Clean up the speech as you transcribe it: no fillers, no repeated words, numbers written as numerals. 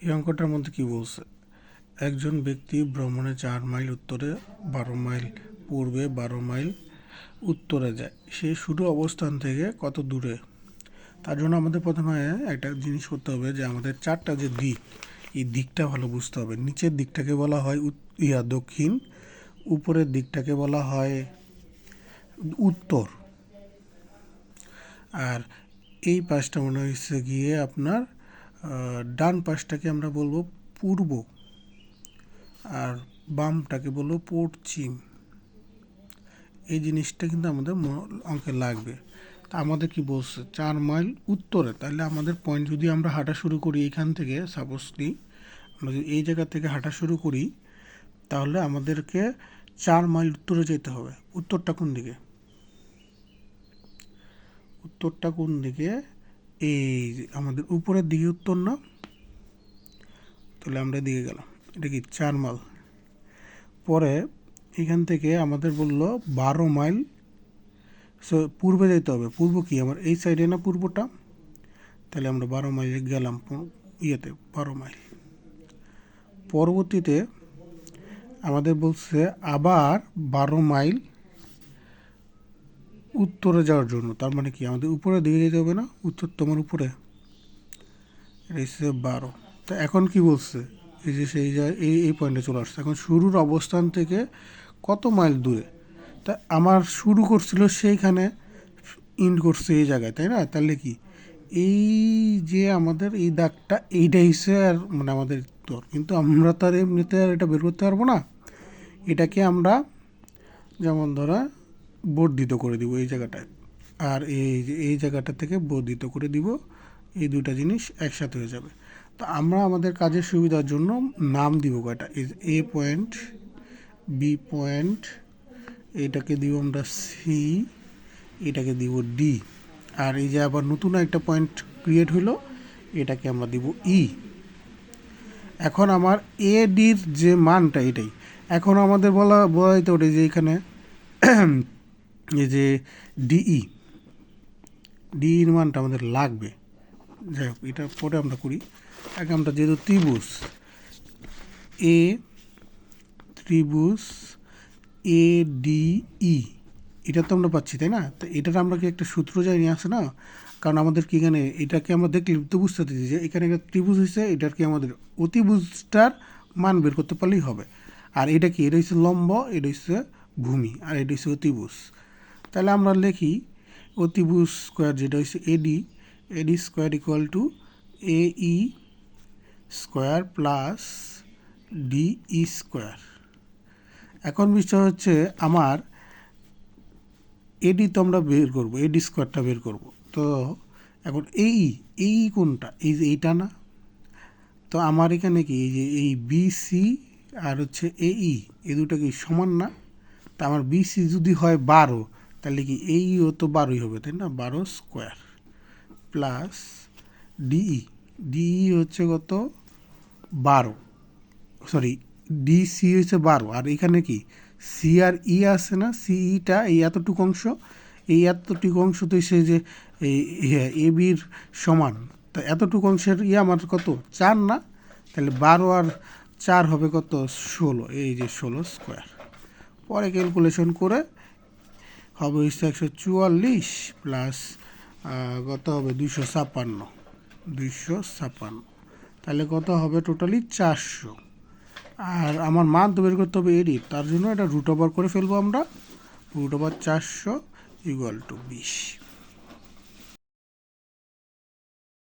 এই অঙ্কটার মধ্যে কি বলছে? একজন ব্যক্তি ভ্রমণে 4 মাইল উত্তরে, 12 মাইল পূর্বে, 12 মাইল উত্তরে যায়। সে শুরু অবস্থান থেকে কত দূরে? তার জন্য আমাদের প্রথমে একটা জিনিস করতে হবে যে আমাদের 4টা যে দিক, এই দিকটা ভালো বুঝতে হবে। নিচের দিকটাকে বলা হয় দক্ষিণ, উপরের দিকটাকে বলা হয় উত্তর, আর এই পাশটা মনে হচ্ছে গিয়ে আপনার ডান পাশটাকে আমরা বলবো পূর্ব, আর বামটাকে বলবো পশ্চিম। এই জিনিসটা কিন্তু আমাদের অঙ্কে লাগবে। তা আমাদের কি বলছে 4 মাইল উত্তরে, তাহলে আমাদের পয়েন্ট যদি আমরা হাঁটা শুরু করি এইখান থেকে, সাপোজলি আমরা যদি এই জায়গা থেকে হাঁটা শুরু করি, তাহলে আমাদেরকে 4 মাইল উত্তরে যেতে হবে। উত্তরটা কোন দিকে? উত্তরটা কোন দিকে? এই আমাদের উপরের দিকে উত্তর না? তাহলে আমরা দিকে গেলাম, এটা কি 4 মাইল। পরে এখান থেকে আমাদের বলল 12 মাইল পূর্বে যেতে হবে। পূর্ব কি আমার এই সাইডে না পূর্বটা? তাহলে আমরা 12 মাইলে গেলাম, 12 মাইল। পরবর্তীতে আমাদের বলছে আবার 12 মাইল উত্তরে যাওয়ার জন্য। তার মানে কি আমাদের উপরের দিকে যেতে হবে না? উত্তর তোমার উপরে, এটা হচ্ছে 12। তা এখন কি বলছে? এই যে সেই এই পয়েন্টে চলে আসছে। এখন শুরুর অবস্থান থেকে কত মাইল দূরে? তা আমার শুরু করছিল সেইখানে, ইন্ড করছে এই জায়গায়, তাই না? তাহলে কি এই যে আমাদের এই দাগটা, এইটা হিসেবে আর মানে আমাদের উত্তর। কিন্তু আমরা তো আর এমনিতে আর এটা বের করতে পারবো না। এটাকে আমরা যেমন ধরা বর্ধিত করে দিব এই জায়গাটায়, আর এই জায়গাটা থেকে বর্ধিত করে দিব। এই দুটা জিনিস একসাথে হয়ে যাবে। তো আমরা আমাদের কাজের সুবিধার জন্য নাম দিব কয়টা? এ পয়েন্ট, বি পয়েন্ট, এটাকে দিব আমরা সি, এটাকে দিব ডি, আর এই যে আবার নতুন একটা পয়েন্ট ক্রিয়েট হলো, এটাকে আমরা দিব ই। এখন আমার এ ডির যে মানটা এটাই, এখন আমাদের বলা যেতে পারে যে এখানে এই যে ডিইর মানটা আমাদের লাগবে। যাই হোক, এটা পরে আমরা করি। আগে আমরা যেহেতু ত্রিভুজ এ ডি ই, এটা তো আমরা পাচ্ছি, তাই না? তো এটার আমরা কি একটা সূত্র যাই নিয়ে আসে না? কারণ আমাদের কি এখানে এটাকে আমরা দেখলে তো বুঝতে পারছি যে এখানে একটা ত্রিভুজ হয়েছে, এটার কি আমাদের অতিভুজটার মান বের করতে পারলেই হবে। আর এটা কি? এটা হচ্ছে লম্ব, এটা হচ্ছে ভূমি, আর এটা হচ্ছে অতিভুজ। তাহলে আমরা লিখি অতিভুজ স্কোয়ার, যেটা হচ্ছে AD square equal to A E square plus DE square. এখন বিষয় হচ্ছে আমার এডি তো আমরা বের করবো, এডি স্কোয়ারটা বের করব। তো এখন এই কোনটা? এই যে এইটা না? তো আমার এখানে কি এই যে এই বিসি আর হচ্ছে এই দুটো কি সমান না? তা আমার বিসি যদি হয় 12, তাহলে কি এইও তো 12ই হবে, তাই না? 12 স্কোয়ার প্লাস ডিই হচ্ছে কত? 12, সরি ডিসি হচ্ছে 12, আর এখানে কি সি আর ই আছে না? সিইটা এই এতটুকু অংশ, এই এতটুকু অংশ তো সে যে এ বির সমান। তা এতটুকু অংশের আমার কত? 4 না? তাহলে 12 আর 4 হবে কত? 16। এই যে 16 স্কোয়ার। পরে ক্যালকুলেশন করে হবে হচ্ছে 144 প্লাস কত হবে? 256। তাহলে কত হবে? টোটালি 400। আর আমার মান তো বের করতে হবে এডি, তার জন্য এটা রুট ওভার করে ফেলবো আমরা। √400 = 20।